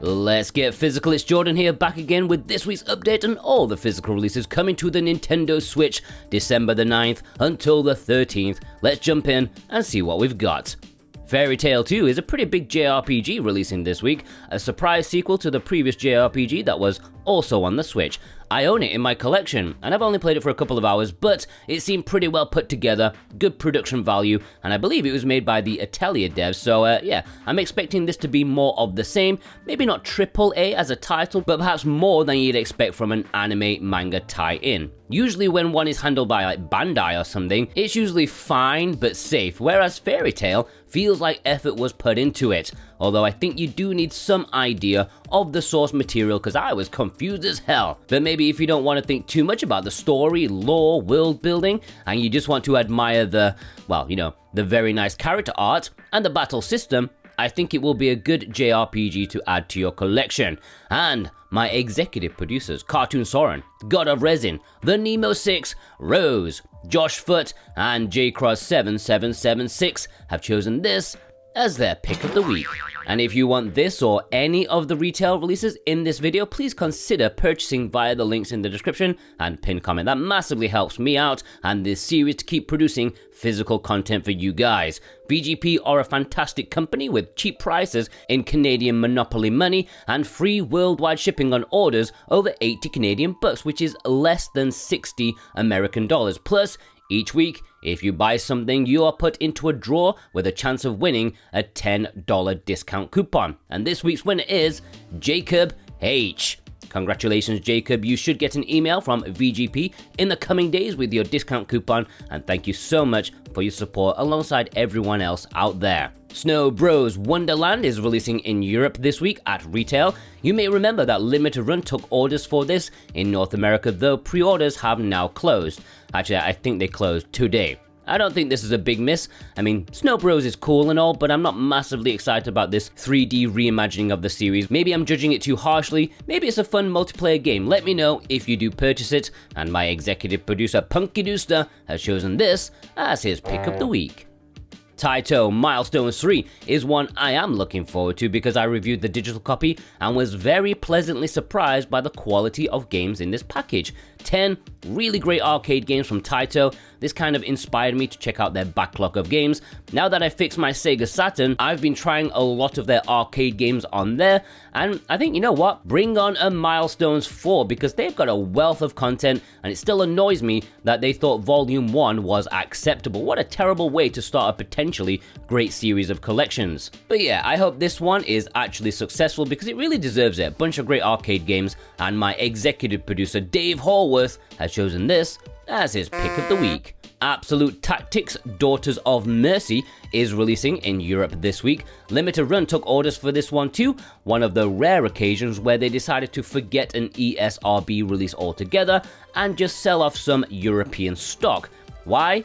Let's get physical. It's Jordan here, back again with this week's update on all the physical releases coming to the Nintendo Switch December the 9th until the 13th. Let's jump in and see what we've got. Fairy Tail 2 is a pretty big JRPG releasing this week, a surprise sequel to the previous JRPG that was also on the Switch. I own it in my collection, and I've only played it for a couple of hours, but it seemed pretty well put together, good production value, and I believe it was made by the Atelier devs, so yeah, I'm expecting this to be more of the same, maybe not AAA as a title, but perhaps more than you'd expect from an anime manga tie-in. Usually when one is handled by like Bandai or something, it's usually fine but safe, whereas Fairy Tail feels like effort was put into it, although I think you do need some idea of the source material because I was confused as hell. But maybe if you don't want to think too much about the story, lore, world building, and you just want to admire the, well, you know, the very nice character art and the battle system, I think it will be a good JRPG to add to your collection. And my executive producers, Cartoon Soren, God of Resin, The Nemo 6, Rose, Josh Foot, and JCross7776 have chosen this as their pick of the week. And if you want this or any of the retail releases in this video, please consider purchasing via the links in the description and pinned comment. That massively helps me out and this series to keep producing physical content for you guys. VGP are a fantastic company with cheap prices in Canadian Monopoly money and free worldwide shipping on orders over 80 Canadian bucks, which is less than 60 American dollars. Plus, each week, if you buy something, you are put into a draw with a chance of winning a $10 discount coupon. And this week's winner is Jacob H. Congratulations, Jacob. You should get an email from VGP in the coming days with your discount coupon, and thank you so much for your support alongside everyone else out there. Snow Bros Wonderland is releasing in Europe this week at retail. You may remember that Limited Run took orders for this in North America, though pre-orders have now closed. Actually, I think they closed today. I don't think this is a big miss. I mean, Snow Bros is cool and all, but I'm not massively excited about this 3D reimagining of the series. Maybe I'm judging it too harshly. Maybe it's a fun multiplayer game. Let me know if you do purchase it. And my executive producer, Punky Dooster, has chosen this as his pick of the week. Taito Milestones 3 is one I am looking forward to because I reviewed the digital copy and was very pleasantly surprised by the quality of games in this package. 10 really great arcade games from Taito. This kind of inspired me to check out their backlog of games. Now that I fixed my Sega Saturn, I've been trying a lot of their arcade games on there, and I think, you know what, bring on a Milestones 4 because they've got a wealth of content, and it still annoys me that they thought Volume 1 was acceptable. What a terrible way to start a potentially great series of collections. But yeah, I hope this one is actually successful because it really deserves it. A bunch of great arcade games, and my executive producer Dave Hallworth has chosen this as his pick of the week. Absolute Tactics Daughters of Mercy is releasing in Europe this week. Limited Run took orders for this one too, one of the rare occasions where they decided to forget an ESRB release altogether and just sell off some European stock. Why?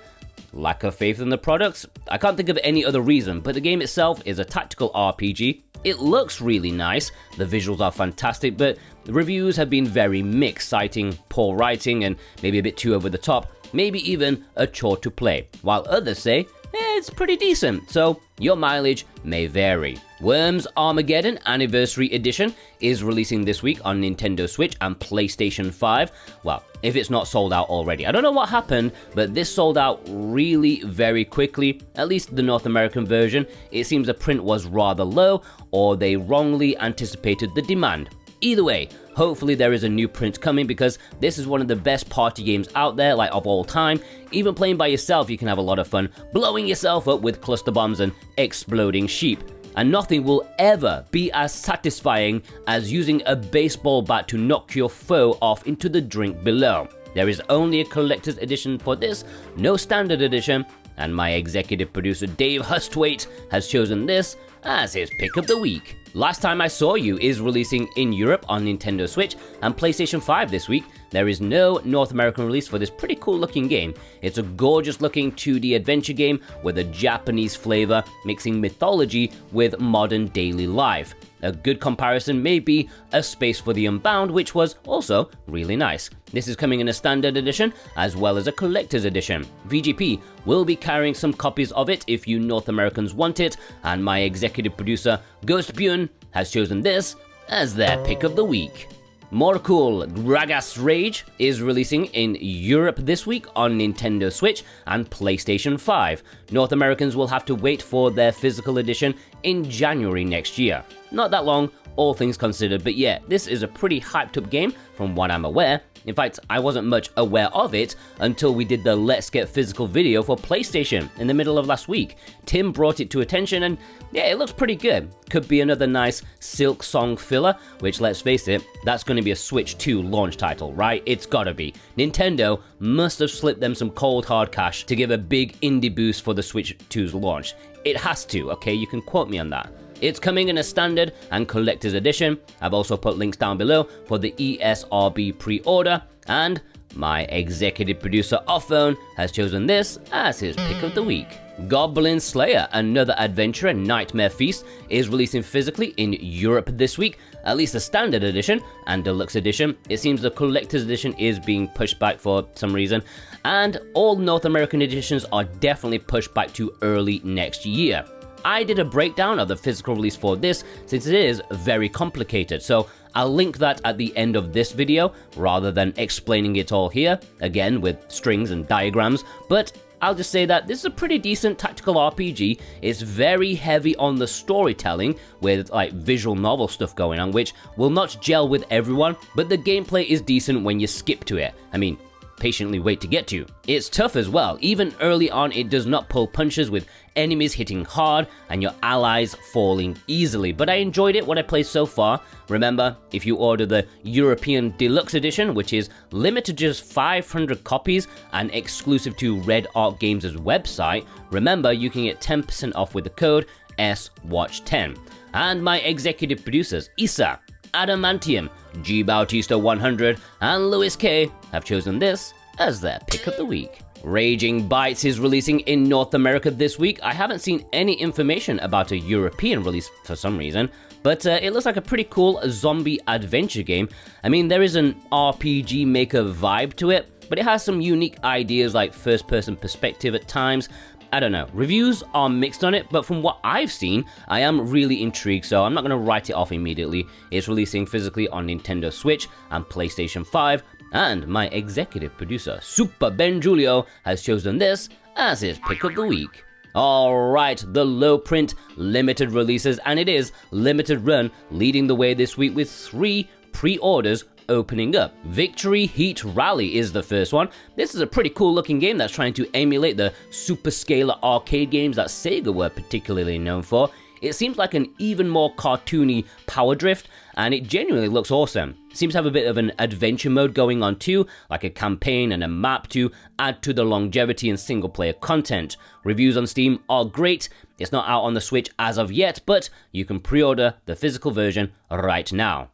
Lack of faith in the products? I can't think of any other reason, but the game itself is a tactical RPG. It looks really nice, the visuals are fantastic, but the reviews have been very mixed, citing poor writing and maybe a bit too over the top, maybe even a chore to play, while others say, it's pretty decent, so your mileage may vary. Worms Armageddon Anniversary Edition is releasing this week on Nintendo Switch and PlayStation 5. Well, if it's not sold out already. I don't know what happened, but this sold out really very quickly, at least the North American version. It seems the print was rather low, or they wrongly anticipated the demand. Either way, hopefully there is a new print coming because this is one of the best party games out there, like of all time. Even playing by yourself, you can have a lot of fun blowing yourself up with cluster bombs and exploding sheep. And nothing will ever be as satisfying as using a baseball bat to knock your foe off into the drink below. There is only a collector's edition for this, no standard edition, and my executive producer Dave Hustwaite has chosen this as his pick of the week. Last Time I Saw You is releasing in Europe on Nintendo Switch and PlayStation 5 this week. There is no North American release for this pretty cool looking game. It's a gorgeous looking 2D adventure game with a Japanese flavor, mixing mythology with modern daily life. A good comparison may be A Space for the Unbound, which was also really nice. This is coming in a standard edition as well as a collector's edition. VGP will be carrying some copies of it if you North Americans want it, and my executive producer Ghost Bune has chosen this as their pick of the week. Morkull Ragast Rage is releasing in Europe this week on Nintendo Switch and PlayStation 5. North Americans will have to wait for their physical edition in January next year. Not that long, all things considered, but yeah, this is a pretty hyped up game from what I'm aware. In fact, I wasn't much aware of it until we did the Let's Get Physical video for PlayStation in the middle of last week. Tim brought it to attention and yeah, it looks pretty good. Could be another nice Silk Song filler, which let's face it, that's going to be a Switch 2 launch title, right? It's gotta be. Nintendo must have slipped them some cold hard cash to give a big indie boost for the Switch 2's launch. It has to, okay? You can quote me on that. It's coming in a standard and collector's edition. I've also put links down below for the ESRB pre-order, and my executive producer Offphone has chosen this as his pick of the week. Goblin Slayer, another adventure and nightmare feast, is releasing physically in Europe this week, at least the standard edition and deluxe edition. It seems the collector's edition is being pushed back for some reason, and all North American editions are definitely pushed back to early next year. I did a breakdown of the physical release for this since it is very complicated, so I'll link that at the end of this video rather than explaining it all here, again with strings and diagrams, but I'll just say that this is a pretty decent tactical RPG. It's very heavy on the storytelling with like visual novel stuff going on, which will not gel with everyone, but the gameplay is decent when you skip to it. I mean, patiently wait to get to. It's tough as well. Even early on, it does not pull punches with enemies hitting hard and your allies falling easily, but I enjoyed it what I played so far. Remember, if you order the European Deluxe Edition, which is limited to just 500 copies and exclusive to Red Arc Games' website, remember you can get 10% off with the code SWATCH10. And my executive producers, Issa, Adamantium, G Bautista 100, and Louis K have chosen this as their pick of the week. Raging Bytes is releasing in North America this week. I haven't seen any information about a European release for some reason, but it looks like a pretty cool zombie adventure game. I mean, there is an RPG maker vibe to it, but it has some unique ideas like first-person perspective at times. I don't know, reviews are mixed on it, but from what I've seen, I am really intrigued, so I'm not going to write it off immediately. It's releasing physically on Nintendo Switch and PlayStation 5, and my executive producer, Super Ben Julio, has chosen this as his pick of the week. Alright, the low print limited releases, and it is limited run, leading the way this week with 3 pre-orders opening up. Victory Heat Rally is the first one. This is a pretty cool looking game that's trying to emulate the super scalar arcade games that Sega were particularly known for. It seems like an even more cartoony Power Drift, and it genuinely looks awesome. It seems to have a bit of an adventure mode going on too, like a campaign and a map to add to the longevity and single player content. Reviews on Steam are great. It's not out on the Switch as of yet, but you can pre-order the physical version right now.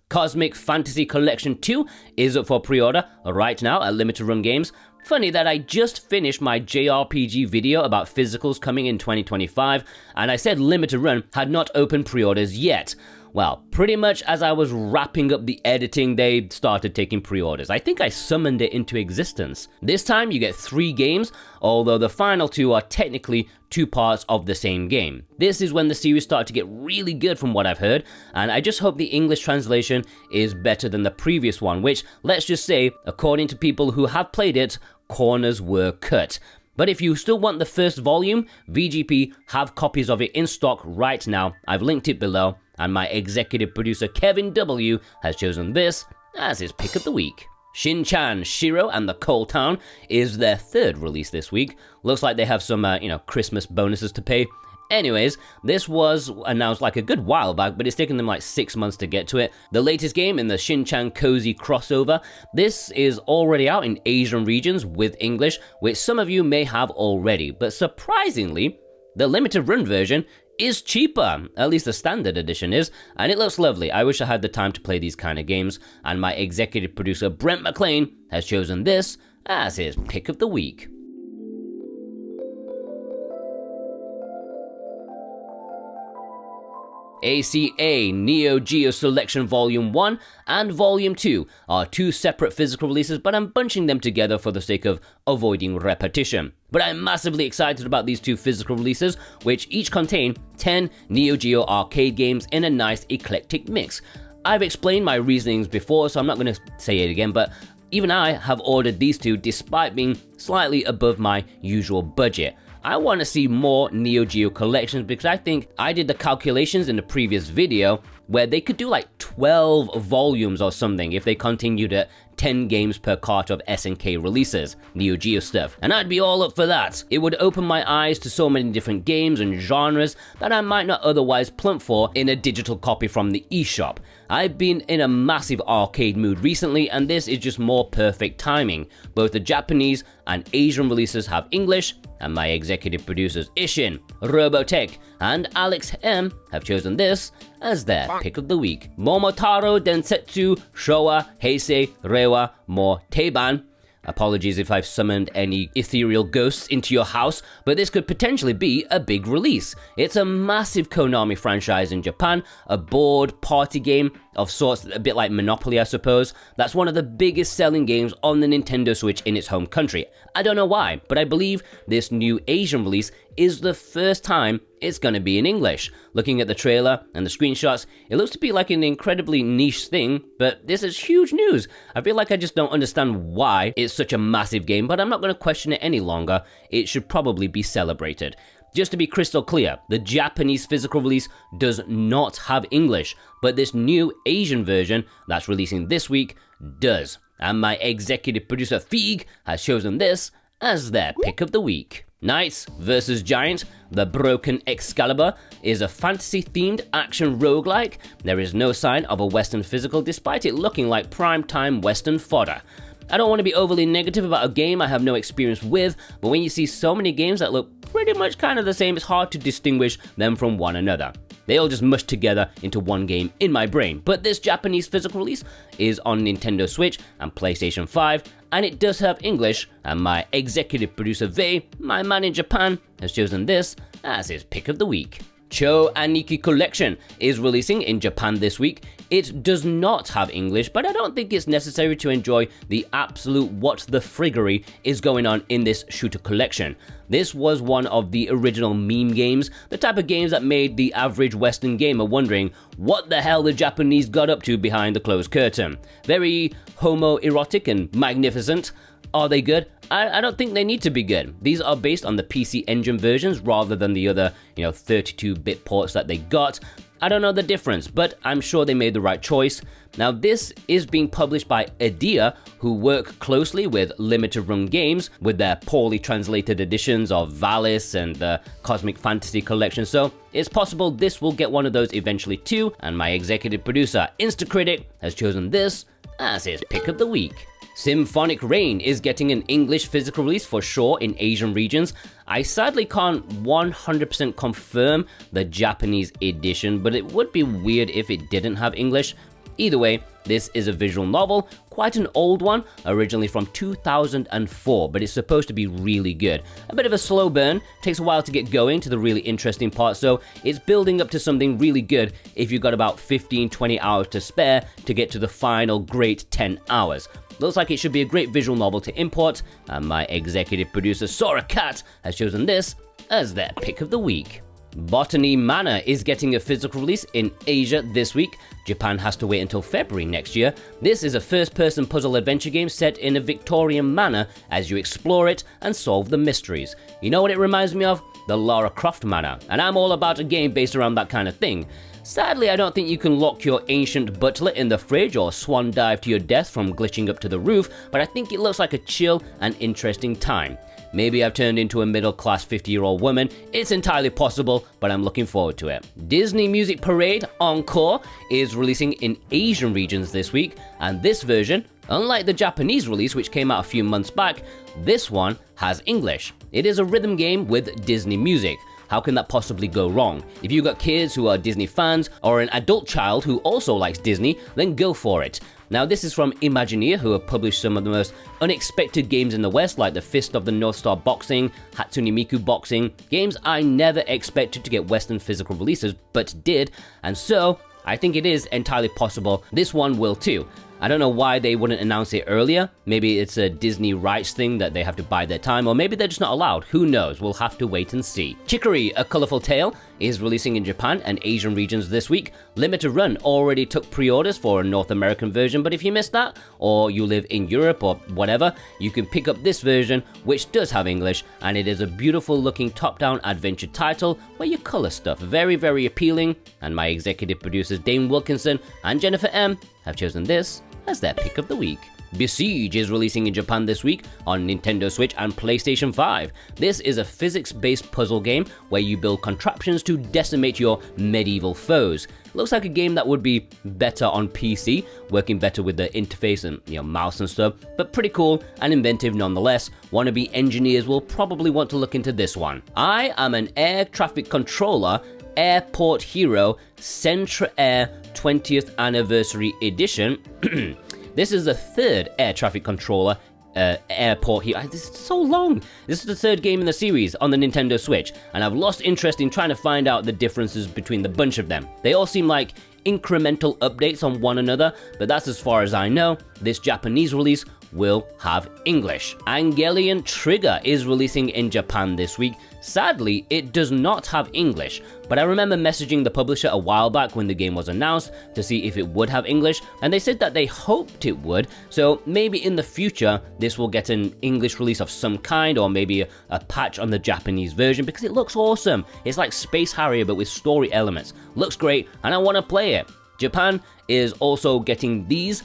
Cosmic Fantasy Collection 2 is up for pre-order right now at Limited Run Games. Funny that I just finished my JRPG video about physicals coming in 2025, and I said Limited Run had not opened pre-orders yet. Well, pretty much as I was wrapping up the editing, they started taking pre-orders. I think I summoned it into existence. This time you get 3 games, although the final 2 are technically 2 parts of the same game. This is when the series started to get really good from what I've heard, and I just hope the English translation is better than the previous one, which, let's just say, according to people who have played it, corners were cut. But if you still want the first volume, VGP have copies of it in stock right now. I've linked it below, and my executive producer Kevin W has chosen this as his pick of the week. Shin-chan, Shiro, and the Coal Town is their 3rd release this week. Looks like they have some, Christmas bonuses to pay. Anyways, this was announced like a good while back, but it's taken them like 6 months to get to it. The latest game in the Shin-chan Cozy crossover. This is already out in Asian regions with English, which some of you may have already, but surprisingly, the limited run version is cheaper, at least the standard edition is, and it looks lovely. I wish I had the time to play these kind of games, and my executive producer Brent McLean has chosen this as his pick of the week. ACA NEOGEO Selection Volume 1 and Volume 2 are two separate physical releases, but I'm bunching them together for the sake of avoiding repetition. But I'm massively excited about these two physical releases, which each contain 10 NEOGEO arcade games in a nice eclectic mix. I've explained my reasonings before, so I'm not going to say it again, but even I have ordered these two despite being slightly above my usual budget. I want to see more NEOGEO collections because I think I did the calculations in the previous video where they could do like 12 volumes or something if they continued at 10 games per cart of SNK releases, NEOGEO stuff, and I'd be all up for that. It would open my eyes to so many different games and genres that I might not otherwise plump for in a digital copy from the eShop. I've been in a massive arcade mood recently, and this is just more perfect timing. Both the Japanese and Asian releases have English, and my executive producers Shin, Robotech, and Alex M have chosen this as their pick of the week. Momotaro, Dentetsu, Showa, Heisei, Reiwa, more Teiban. Apologies if I've summoned any ethereal ghosts into your house, but this could potentially be a big release. It's a massive Konami franchise in Japan, a board party game of sorts, a bit like Monopoly, I suppose. That's one of the biggest selling games on the Nintendo Switch in its home country. I don't know why, but I believe this new Asian release is the first time it's going to be in English. Looking at the trailer and the screenshots, it looks to be like an incredibly niche thing, but this is huge news. I feel like I just don't understand why it's such a massive game, but I'm not going to question it any longer. It should probably be celebrated. Just to be crystal clear, the Japanese physical release does not have English, but this new Asian version that's releasing this week does. And my executive producer Feig has chosen this as their pick of the week. Knights vs. Giant, The Broken Excalibur is a fantasy-themed action roguelike. There is no sign of a Western physical despite it looking like prime-time Western fodder. I don't want to be overly negative about a game I have no experience with, but when you see so many games that look pretty much kind of the same, it's hard to distinguish them from one another. They all just mush together into one game in my brain. But this Japanese physical release is on Nintendo Switch and PlayStation 5, and it does have English, and my executive producer Vei, my man in Japan, has chosen this as his pick of the week. Cho Aniki Collection is releasing in Japan this week. It does not have English, but I don't think it's necessary to enjoy the absolute what the friggery is going on in this shooter collection. This was one of the original meme games, the type of games that made the average Western gamer wondering what the hell the Japanese got up to behind the closed curtain. Very homoerotic and magnificent. Are they good? I don't think they need to be good. These are based on the PC Engine versions rather than the other, 32-bit ports that they got. I don't know the difference, but I'm sure they made the right choice. Now, this is being published by Idea, who work closely with Limited Run Games with their poorly translated editions of Valis and the Cosmic Fantasy Collection, so it's possible this will get one of those eventually too, and my executive producer, Instacritic, has chosen this as his pick of the week. Symphonic Rain is getting an English physical release for sure in Asian regions. I sadly can't 100% confirm the Japanese edition, but it would be weird if it didn't have English. Either way, this is a visual novel, quite an old one, originally from 2004, but it's supposed to be really good. A bit of a slow burn, takes a while to get going to the really interesting part, so it's building up to something really good if you've got about 15-20 hours to spare to get to the final great 10 hours. Looks like it should be a great visual novel to import, and my executive producer Sora Cat has chosen this as their pick of the week. Botany Manor is getting a physical release in Asia this week. Japan has to wait until February next year. This is a first-person puzzle adventure game set in a Victorian manor as you explore it and solve the mysteries. You know what it reminds me of? The Lara Croft manor, and I'm all about a game based around that kind of thing. Sadly, I don't think you can lock your ancient butler in the fridge or swan dive to your death from glitching up to the roof, but I think it looks like a chill and interesting time. Maybe I've turned into a middle-class 50-year-old woman. It's entirely possible, but I'm looking forward to it. Disney Music Parade Encore is releasing in Asian regions this week, and this version, unlike the Japanese release which came out a few months back, this one has English. It is a rhythm game with Disney music. How can that possibly go wrong? If you've got kids who are Disney fans or an adult child who also likes Disney, then go for it. Now this is from Imagineer, who have published some of the most unexpected games in the West, like the Fist of the North Star Boxing, Hatsune Miku Boxing, games I never expected to get Western physical releases, but did, and so I think it is entirely possible this one will too. I don't know why they wouldn't announce it earlier. Maybe it's a Disney rights thing that they have to buy their time, or maybe they're just not allowed. Who knows? We'll have to wait and see. Chicory, A Colorful Tale, is releasing in Japan and Asian regions this week. Limited Run already took pre-orders for a North American version, but if you missed that, or you live in Europe or whatever, you can pick up this version, which does have English, and it is a beautiful looking top-down adventure title where you color stuff. Very, very appealing, and my executive producers Dane Wilkinson and Jennifer M have chosen this as their pick of the week. Besiege is releasing in Japan this week on Nintendo Switch and PlayStation 5. This is a physics-based puzzle game where you build contraptions to decimate your medieval foes. Looks like a game that would be better on PC, working better with the interface and mouse and stuff, but pretty cool and inventive nonetheless. Wannabe engineers will probably want to look into this one. I am an air traffic controller, Airport Hero, Centrair 20th Anniversary Edition. This is the third air traffic controller Airport Hero. This is so long. This is the third game in the series on the Nintendo Switch, and I've lost interest in trying to find out the differences between the bunch of them. They all seem like incremental updates on one another, but that's as far as I know. This Japanese release will have English. Angelion Trigger is releasing in Japan this week. Sadly, it does not have English, but I remember messaging the publisher a while back when the game was announced to see if it would have English, and they said that they hoped it would, so maybe in the future this will get an English release of some kind, or maybe a patch on the Japanese version, because it looks awesome. It's like Space Harrier but with story elements. Looks great, and I want to play it. Japan is also getting these,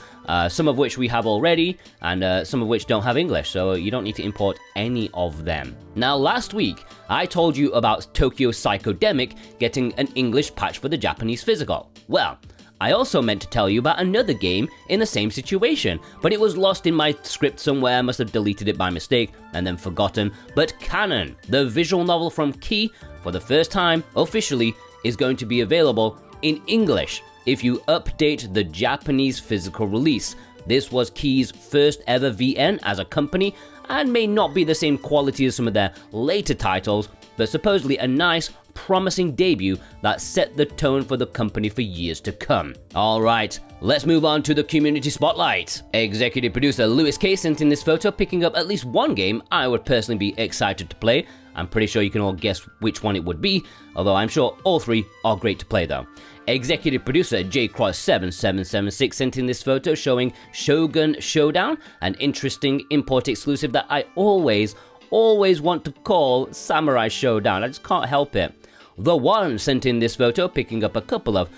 some of which we have already, and some of which don't have English, so you don't need to import any of them. Now, last week, I told you about Tokyo Psychodemic getting an English patch for the Japanese physical. Well, I also meant to tell you about another game in the same situation, but it was lost in my script somewhere. I must have deleted it by mistake and then forgotten. But Kanon, the visual novel from Key, for the first time, officially, is going to be available in English if you update the Japanese physical release. This was Key's first ever VN as a company, and may not be the same quality as some of their later titles, but supposedly a nice, promising debut that set the tone for the company for years to come. Alright, let's move on to the community spotlight. Executive producer Lewis K sent in this photo picking up at least one game I would personally be excited to play. I'm pretty sure you can all guess which one it would be, although I'm sure all three are great to play though. Executive producer JCross7776 sent in this photo showing Shogun Showdown, an interesting import exclusive that I always want to call Samurai Showdown. I just can't help it. The One sent in this photo picking up a couple of,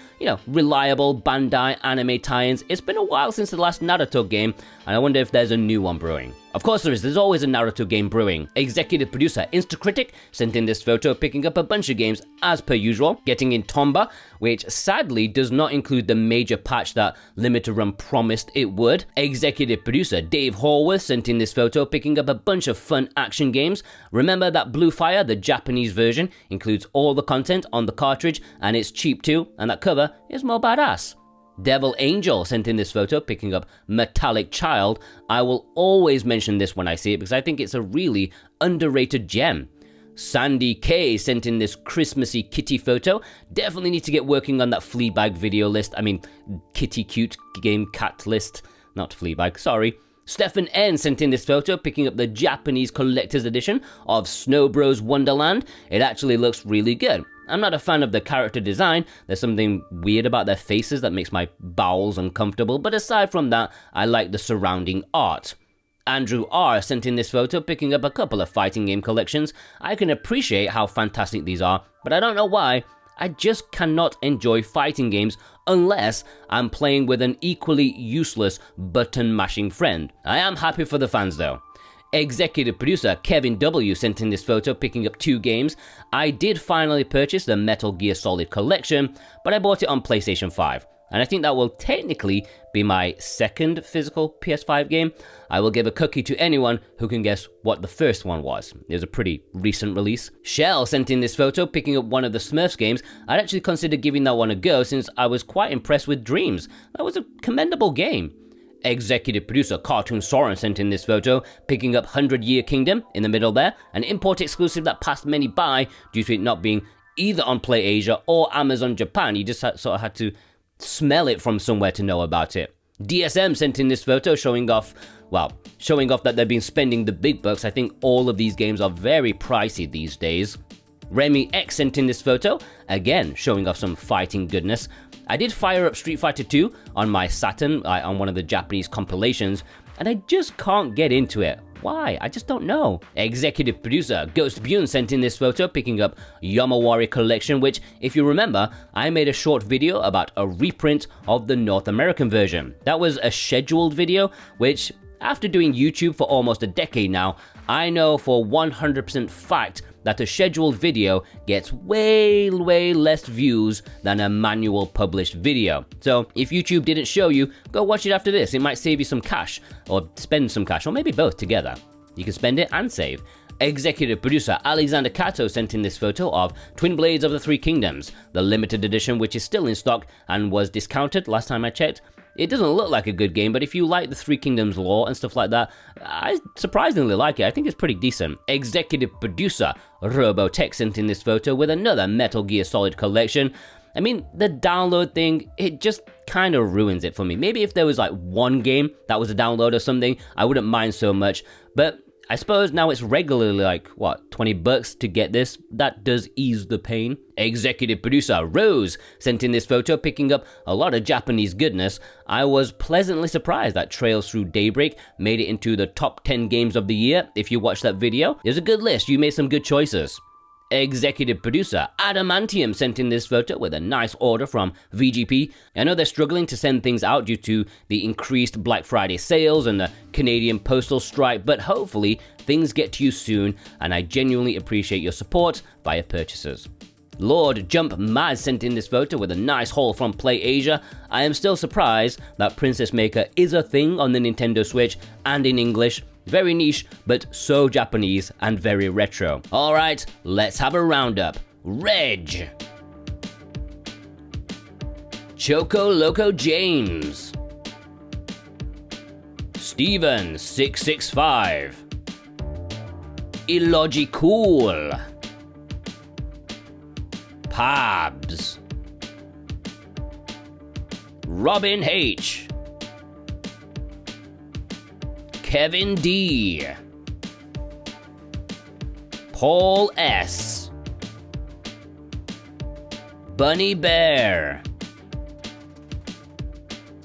reliable Bandai anime tie-ins. It's been a while since the last Naruto game, and I wonder if there's a new one brewing. Of course there is, there's always a Naruto game brewing. Executive producer Instacritic sent in this photo picking up a bunch of games as per usual, getting in Tomba, which sadly does not include the major patch that Limited Run promised it would. Executive producer Dave Horworth sent in this photo picking up a bunch of fun action games. Remember that Blue Fire, the Japanese version, includes all the content on the cartridge, and it's cheap too, and that cover is more badass. Devil Angel sent in this photo picking up Metallic Child. I will always mention this when I see it because I think it's a really underrated gem. Sandy K sent in this Christmassy kitty photo. Definitely need to get working on that Fleabag video list. I mean, kitty cute game cat list. Not Fleabag, sorry. Stefan N sent in this photo picking up the Japanese collector's edition of Snow Bros Wonderland. It actually looks really good. I'm not a fan of the character design. There's something weird about their faces that makes my bowels uncomfortable, but aside from that, I like the surrounding art. Andrew R sent in this photo picking up a couple of fighting game collections. I can appreciate how fantastic these are, but I don't know why. I just cannot enjoy fighting games unless I'm playing with an equally useless button-mashing friend. I am happy for the fans though. Executive producer Kevin W sent in this photo picking up 2 games. I did finally purchase the Metal Gear Solid collection, but I bought it on PlayStation 5. And I think that will technically be my second physical PS5 game. I will give a cookie to anyone who can guess what the first one was. It was a pretty recent release. Shell sent in this photo picking up one of the Smurfs games. I'd actually consider giving that one a go since I was quite impressed with Dreams. That was a commendable game. Executive producer Cartoon Soren sent in this photo, picking up 100 Year Kingdom in the middle there, an import exclusive that passed many by due to it not being either on Play Asia or Amazon Japan. You just sort of had to smell it from somewhere to know about it. DSM sent in this photo showing off that they've been spending the big bucks. I think all of these games are very pricey these days. Remy X sent in this photo, again showing off some fighting goodness. I did fire up Street Fighter 2 on my Saturn, on one of the Japanese compilations, and I just can't get into it. Why? I just don't know. Executive producer Ghost Bune sent in this photo, picking up Yamawari Collection, which, if you remember, I made a short video about a reprint of the North American version. That was a scheduled video, which, after doing YouTube for almost a decade now, I know for 100% fact that a scheduled video gets way less views than a manual published video. So if YouTube didn't show you, go watch it after this. It might save you some cash, or spend some cash, or maybe both together. You can spend it and save. Executive producer Alexander Kato sent in this photo of Twin Blades of the Three Kingdoms, the limited edition which is still in stock and was discounted last time I checked. It doesn't look like a good game, but if you like the Three Kingdoms lore and stuff like that, I surprisingly like it. I think it's pretty decent. Executive producer Robotech sent in this photo with another Metal Gear Solid collection. I mean, the download thing, it just kind of ruins it for me. Maybe if there was like one game that was a download or something, I wouldn't mind so much, but I suppose now it's regularly like, what, 20 bucks to get this? That does ease the pain. Executive producer Rose sent in this photo, picking up a lot of Japanese goodness. I was pleasantly surprised that Trails Through Daybreak made it into the top 10 games of the year. If you watch that video, there's a good list. You made some good choices. Executive producer Adamantium sent in this photo with a nice order from VGP. I know they're struggling to send things out due to the increased Black Friday sales and the Canadian postal strike, but hopefully things get to you soon, and I genuinely appreciate your support via purchases. Lord Jump Mad sent in this photo with a nice haul from Play Asia. I am still surprised that Princess Maker is a thing on the Nintendo Switch and in English. Very niche, but so Japanese and very retro. Alright, let's have a roundup. Reg. Choco Loco James. Steven 665. Illogicool. Pabs. Robin H. Kevin D. Paul S. Bunny Bear.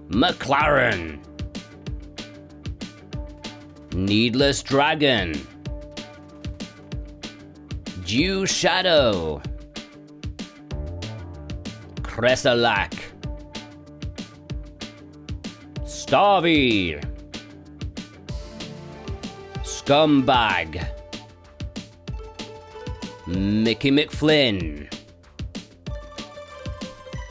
McLaren. Needless Dragon. Dew Shadow. Cresalac. Starvey. Scumbag. Mickey McFlynn.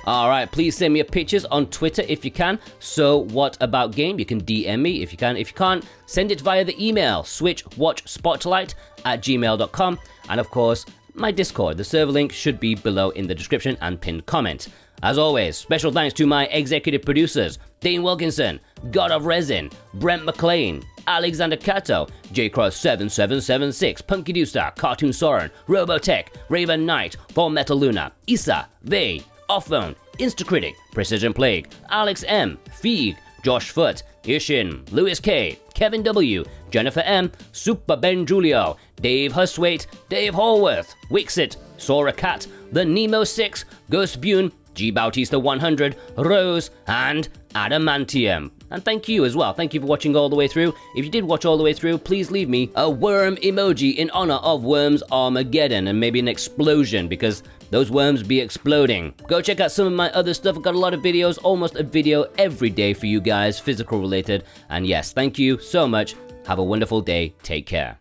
Alright, please send me your pictures on Twitter if you can. So what about game? You can DM me if you can. If you can't, send it via the email switchwatchspotlight@gmail.com, and of course my Discord. The server link should be below in the description and pinned comment. As always, special thanks to my executive producers, Dane Wilkinson, God of Resin, Brent McLean, Alexander Kato, JCross7776, Punky Dooster, Cartoon Soren, Robotech, Raven Knight, Full Metal Luna, Issa, Vey, Offphone, Instacritic, Precision Plague, Alex M, Feig, Josh Foot, Ishin, Lewis K, Kevin W, Jennifer M, Super Ben Julio, Dave Hustwaite, Dave Hallworth, Wixit, Sora Cat, The Nemo 6, Ghost Bune, G Bautista 100, Rose, and Adamantium. And thank you as well. Thank you for watching all the way through. If you did watch all the way through, please leave me a worm emoji in honor of Worms Armageddon, and maybe an explosion, because those worms be exploding. Go check out some of my other stuff. I've got a lot of videos, almost a video every day for you guys, physical related. And yes, thank you so much. Have a wonderful day. Take care.